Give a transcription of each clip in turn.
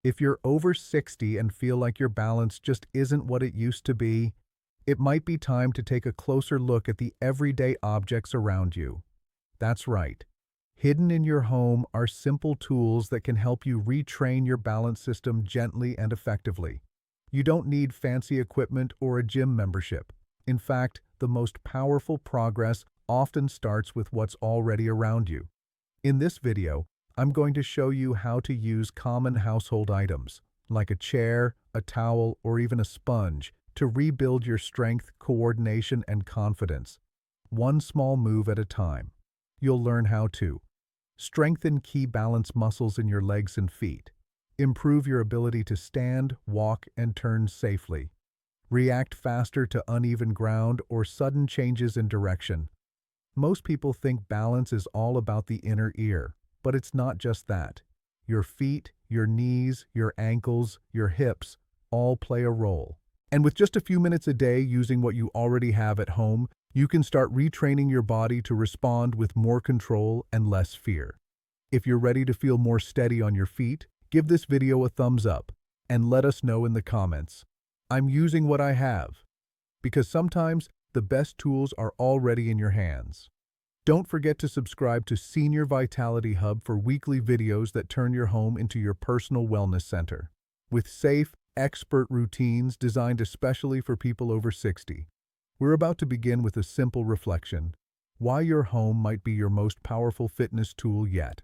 If you're over 60 and feel like your balance just isn't what it used to be, it might be time to take a closer look at the everyday objects around you. That's right. Hidden in your home are simple tools that can help you retrain your balance system gently and effectively. You don't need fancy equipment or a gym membership. In fact, the most powerful progress often starts with what's already around you. In this video, I'm going to show you how to use common household items, like a chair, a towel, or even a sponge, to rebuild your strength, coordination, and confidence. One small move at a time. You'll learn how to strengthen key balance muscles in your legs and feet. Improve your ability to stand, walk, and turn safely. React faster to uneven ground or sudden changes in direction. Most people think balance is all about the inner ear, but it's not just that. Your feet, your knees, your ankles, your hips all play a role. And with just a few minutes a day using what you already have at home, you can start retraining your body to respond with more control and less fear. If you're ready to feel more steady on your feet, give this video a thumbs up and let us know in the comments. I'm using what I have, because sometimes the best tools are already in your hands. Don't forget to subscribe to Senior Vitality Hub for weekly videos that turn your home into your personal wellness center, with safe, expert routines designed especially for people over 60. We're about to begin with a simple reflection: why your home might be your most powerful fitness tool yet.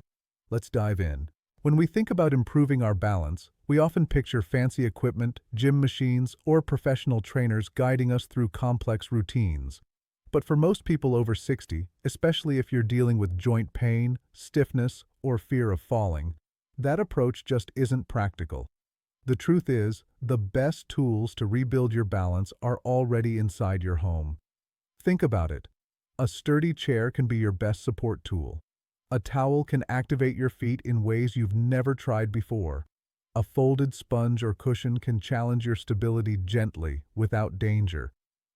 Let's dive in. When we think about improving our balance, we often picture fancy equipment, gym machines, or professional trainers guiding us through complex routines. But for most people over 60, especially if you're dealing with joint pain, stiffness, or fear of falling, that approach just isn't practical. The truth is, the best tools to rebuild your balance are already inside your home. Think about it. A sturdy chair can be your best support tool. A towel can activate your feet in ways you've never tried before. A folded sponge or cushion can challenge your stability gently, without danger.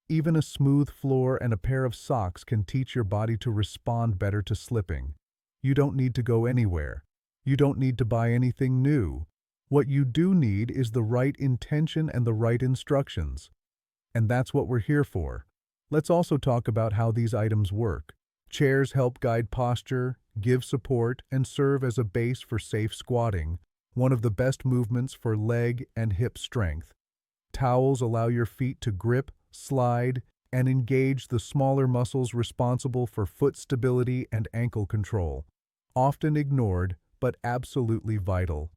Even a smooth floor and a pair of socks can teach your body to respond better to slipping. You don't need to go anywhere. You don't need to buy anything new. What you do need is the right intention and the right instructions. And that's what we're here for. Let's also talk about how these items work. Chairs help guide posture, give support, and serve as a base for safe squatting, one of the best movements for leg and hip strength. Towels allow your feet to grip, slide, and engage the smaller muscles responsible for foot stability and ankle control. Often ignored, but absolutely vital.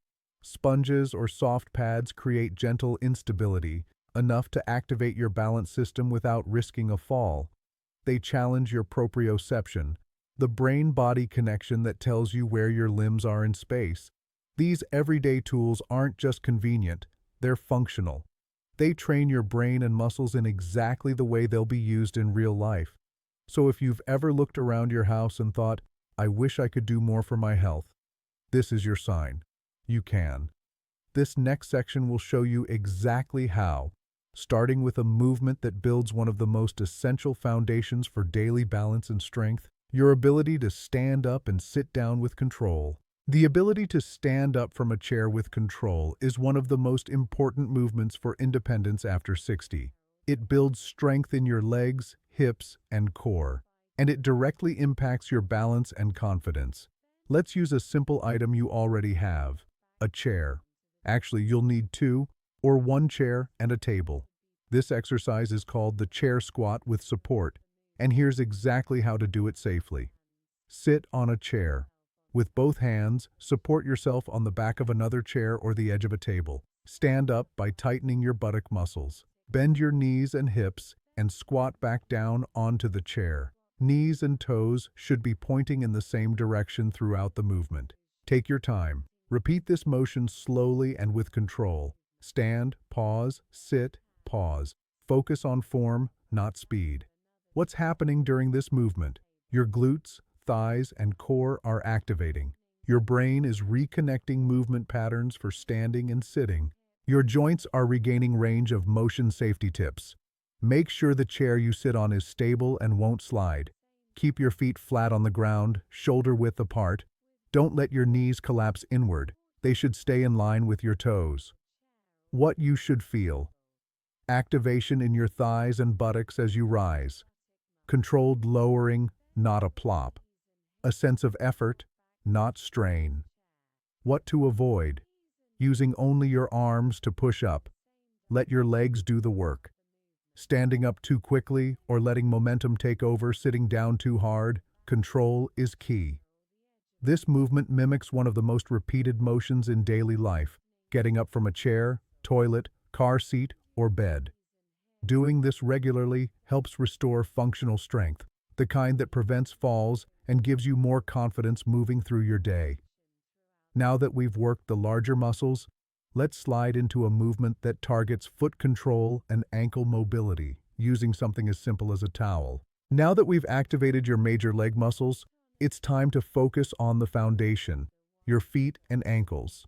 Sponges or soft pads create gentle instability, enough to activate your balance system without risking a fall. They challenge your proprioception, the brain-body connection that tells you where your limbs are in space. These everyday tools aren't just convenient, they're functional. They train your brain and muscles in exactly the way they'll be used in real life. So if you've ever looked around your house and thought, "I wish I could do more for my health," this is your sign. You can. This next section will show you exactly how, starting with a movement that builds one of the most essential foundations for daily balance and strength: your ability to stand up and sit down with control. The ability to stand up from a chair with control is one of the most important movements for independence after 60. It builds strength in your legs, hips, and core, and it directly impacts your balance and confidence. Let's use a simple item you already have: a chair. Actually, you'll need two, or one chair and a table. This exercise is called the chair squat with support, and here's exactly how to do it safely. Sit on a chair. With both hands, support yourself on the back of another chair or the edge of a table. Stand up by tightening your buttock muscles. Bend your knees and hips and squat back down onto the chair. Knees and toes should be pointing in the same direction throughout the movement. Take your time. Repeat this motion slowly and with control. Stand, pause, sit, pause. Focus on form, not speed. What's happening during this movement? Your glutes, thighs, and core are activating. Your brain is reconnecting movement patterns for standing and sitting. Your joints are regaining range of motion safety tips. Make sure the chair you sit on is stable and won't slide. Keep your feet flat on the ground, shoulder width apart. Don't let your knees collapse inward. They should stay in line with your toes. What you should feel. Activation in your thighs and buttocks as you rise. Controlled lowering, not a plop. A sense of effort, not strain. What to avoid. Using only your arms to push up. Let your legs do the work. Standing up too quickly or letting momentum take over sitting down too hard, control is key. This movement mimics one of the most repeated motions in daily life, getting up from a chair, toilet, car seat, or bed. Doing this regularly helps restore functional strength, the kind that prevents falls and gives you more confidence moving through your day. Now that we've worked the larger muscles, let's slide into a movement that targets foot control and ankle mobility, using something as simple as a towel. Now that we've activated your major leg muscles, it's time to focus on the foundation, your feet and ankles.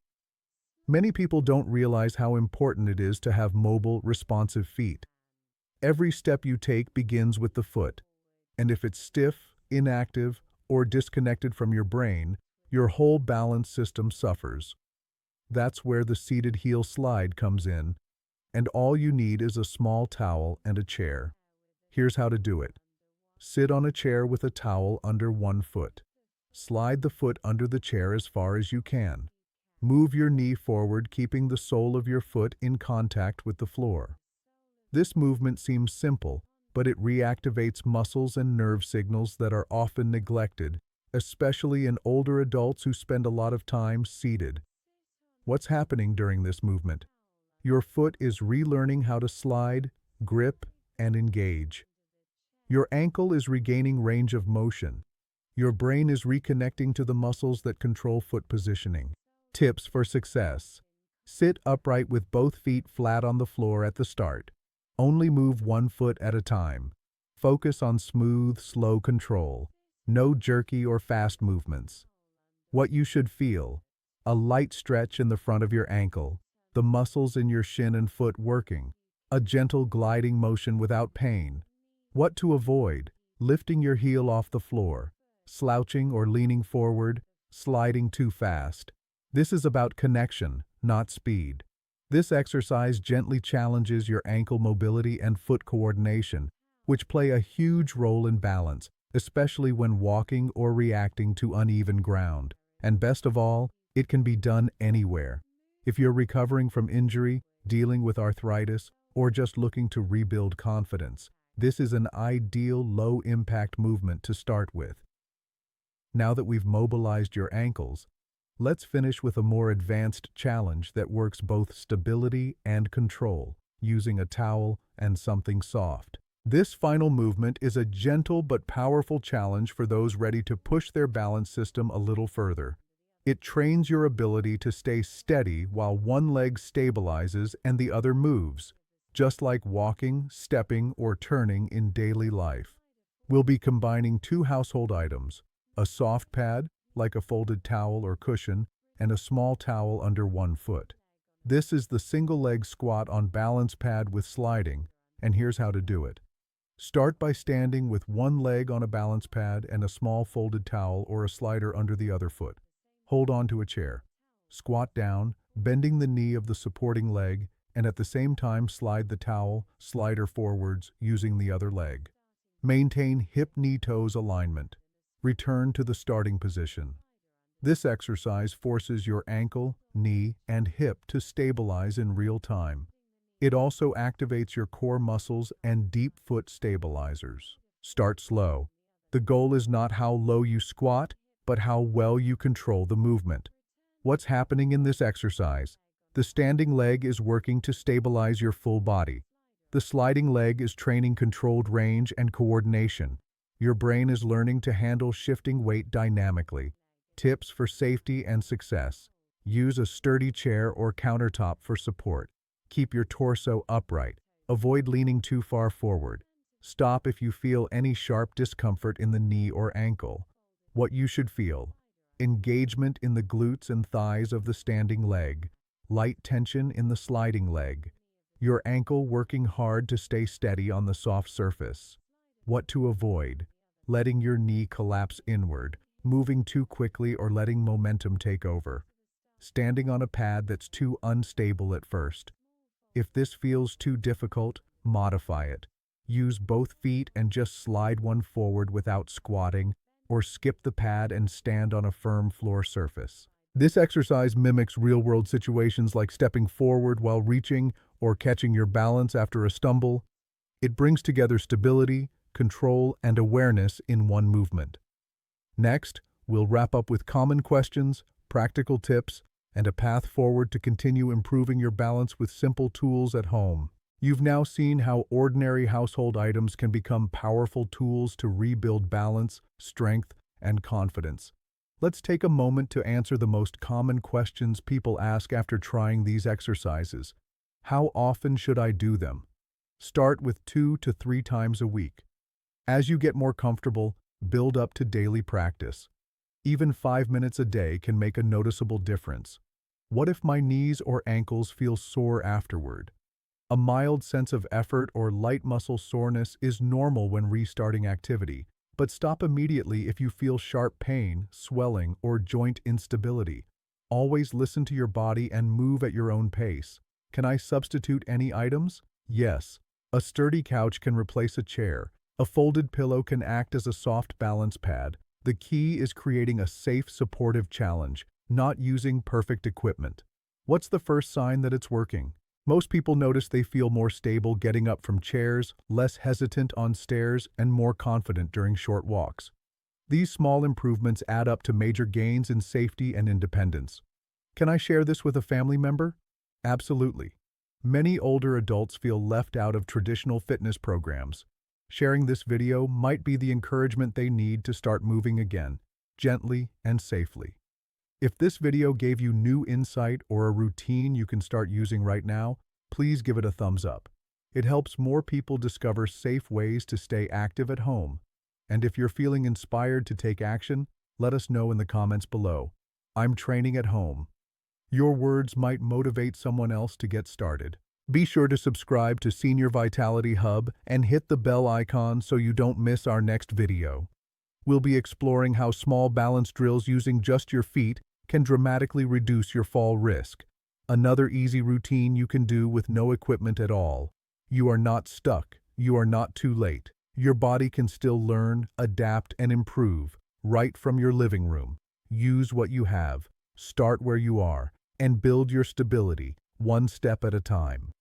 Many people don't realize how important it is to have mobile, responsive feet. Every step you take begins with the foot, and if it's stiff, inactive, or disconnected from your brain, your whole balance system suffers. That's where the seated heel slide comes in, and all you need is a small towel and a chair. Here's how to do it. Sit on a chair with a towel under one foot. Slide the foot under the chair as far as you can. Move your knee forward, keeping the sole of your foot in contact with the floor. This movement seems simple, but it reactivates muscles and nerve signals that are often neglected, especially in older adults who spend a lot of time seated. What's happening during this movement? Your foot is relearning how to slide, grip, and engage. Your ankle is regaining range of motion. Your brain is reconnecting to the muscles that control foot positioning. Tips for success. Sit upright with both feet flat on the floor at the start. Only move one foot at a time. Focus on smooth, slow control. No jerky or fast movements. What you should feel. A light stretch in the front of your ankle, the muscles in your shin and foot working. A gentle gliding motion without pain. What to avoid. Lifting your heel off the floor. Slouching or leaning forward. Sliding too fast. This is about connection, not speed. This exercise gently challenges your ankle mobility and foot coordination, which play a huge role in balance, especially when walking or reacting to uneven ground. And best of all, it can be done anywhere. If you're recovering from injury, dealing with arthritis, or just looking to rebuild confidence, this is an ideal low-impact movement to start with. Now that we've mobilized your ankles, let's finish with a more advanced challenge that works both stability and control, using a towel and something soft. This final movement is a gentle but powerful challenge for those ready to push their balance system a little further. It trains your ability to stay steady while one leg stabilizes and the other moves, just like walking, stepping, or turning in daily life. We'll be combining two household items, a soft pad, like a folded towel or cushion, and a small towel under one foot. This is the single leg squat on balance pad with sliding, and here's how to do it. Start by standing with one leg on a balance pad and a small folded towel or a slider under the other foot. Hold on to a chair. Squat down, bending the knee of the supporting leg, and at the same time slide the towel, slider forwards, using the other leg. Maintain hip-knee-toes alignment. Return to the starting position. This exercise forces your ankle, knee, and hip to stabilize in real time. It also activates your core muscles and deep foot stabilizers. Start slow. The goal is not how low you squat, but how well you control the movement. What's happening in this exercise? The standing leg is working to stabilize your full body. The sliding leg is training controlled range and coordination. Your brain is learning to handle shifting weight dynamically. Tips for safety and success. Use a sturdy chair or countertop for support. Keep your torso upright. Avoid leaning too far forward. Stop if you feel any sharp discomfort in the knee or ankle. What you should feel. Engagement in the glutes and thighs of the standing leg. Light tension in the sliding leg. Your ankle working hard to stay steady on the soft surface. What to avoid. Letting your knee collapse inward, moving too quickly or letting momentum take over. standing on a pad that's too unstable at first. If this feels too difficult, modify it. Use both feet and just slide one forward without squatting, or skip the pad and stand on a firm floor surface. This exercise mimics real-world situations like stepping forward while reaching or catching your balance after a stumble. It brings together stability, control, and awareness in one movement. Next, we'll wrap up with common questions, practical tips, and a path forward to continue improving your balance with simple tools at home. You've now seen how ordinary household items can become powerful tools to rebuild balance, strength, and confidence. Let's take a moment to answer the most common questions people ask after trying these exercises. How often should I do them? Start with 2 to 3 times a week. As you get more comfortable, build up to daily practice. Even 5 minutes a day can make a noticeable difference. What if my knees or ankles feel sore afterward? A mild sense of effort or light muscle soreness is normal when restarting activity, but stop immediately if you feel sharp pain, swelling, or joint instability. Always listen to your body and move at your own pace. Can I substitute any items? Yes. A sturdy couch can replace a chair. A folded pillow can act as a soft balance pad. The key is creating a safe, supportive challenge, not using perfect equipment. What's the first sign that it's working? Most people notice they feel more stable getting up from chairs, less hesitant on stairs, and more confident during short walks. These small improvements add up to major gains in safety and independence. Can I share this with a family member? Absolutely. Many older adults feel left out of traditional fitness programs. Sharing this video might be the encouragement they need to start moving again, gently and safely. If this video gave you new insight or a routine you can start using right now, please give it a thumbs up. It helps more people discover safe ways to stay active at home. And if you're feeling inspired to take action, let us know in the comments below. I'm training at home. Your words might motivate someone else to get started. Be sure to subscribe to Senior Vitality Hub and hit the bell icon so you don't miss our next video. We'll be exploring how small balance drills using just your feet can dramatically reduce your fall risk. Another easy routine you can do with no equipment at all. You are not stuck. You are not too late. Your body can still learn, adapt, and improve right from your living room. Use what you have, start where you are, and build your stability one step at a time.